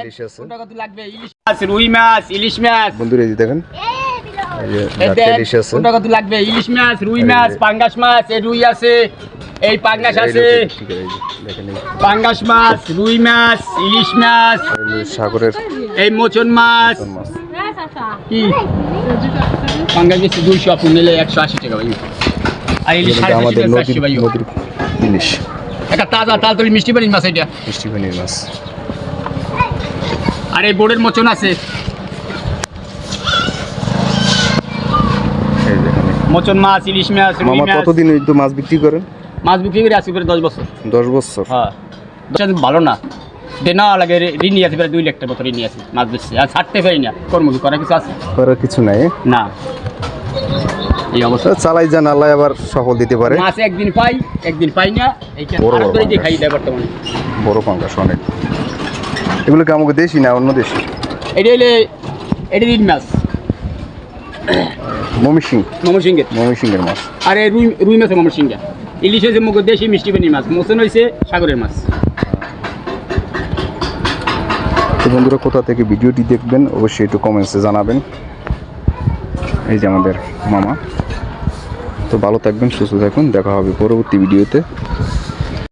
ইলিশ আছে, রুই মাছ, ইলিশ মাছ বন্ধুরা এই যে দেখেন এই যে জাতীয় ইলিশ আছে, কোনটা কত লাগবে? ইলিশ মাছ, রুই মাছ, পাঙ্গাস মাছ, এই রুই আছে, এই পাঙ্গাস আছে, ঠিক আছে, এই যে দেখেন এই পাঙ্গাস মাছ, রুই মাছ, ইলিশ মাছ, সাগরের এই মোচন মাছ মাছ। কি পাঙ্গাস বেশি 200, আপনি নিলে 180 টাকা ভাই। আর ইলিশ এটা আমাদের 450 ভাই। নদীর ইলিশ, একটা তাজা তালতলি মিষ্টি পানির মাছ এটা। মিষ্টি পানির মাছ। আর এই বোর্ডের মোচন আছে, এই দেখেন মোচন মাছ, ইলিশ মাছ, রুই মামা মাছ। কতদিন হইতো মাছ বিক্রি করেন? মাছ বিক্রি করে আসি প্রায় 10 বছর। 10 বছর। হ্যাঁ, ভালো না দেনা লাগে, ঋণই আছে প্রায় 2 লাখ টাকা মতো ঋণই আছে মাছ বেশি, আর ছাড়তে পারি না। কর্ম কি করার কিছু আছে? করার কিছু নাই না, এই অবস্থা। চালাই যান, আল্লাহ আবার সফল দিতে পারে। মাছ একদিন পাই, একদিন পাই না। এইটা বড় বড় আরেক করে দিয়ে পাঙ্গাস। খাই দেয় বর্তমানে। বড় পাঙ্গাস অনেক। এগুলো কি আমাকে দেশি না অন্য দেশি? এটা হলে এটা ঋণ মাছ, ময়মনসিংহের মাছ। আর এই রুই মাছ ময়মনসিংহ। ইলিশ হয়েছে মুখ দেশি মিষ্টি পানির মাছ, মোচন হয়েছে সাগরের মাছ। তো বন্ধুরা কোথা থেকে ভিডিওটি দেখবেন অবশ্যই একটু কমেন্টসে জানাবেন। এই যে আমাদের মামা। তো ভালো থাকবেন, সুস্থ থাকুন, দেখা হবে পরবর্তী ভিডিওতে।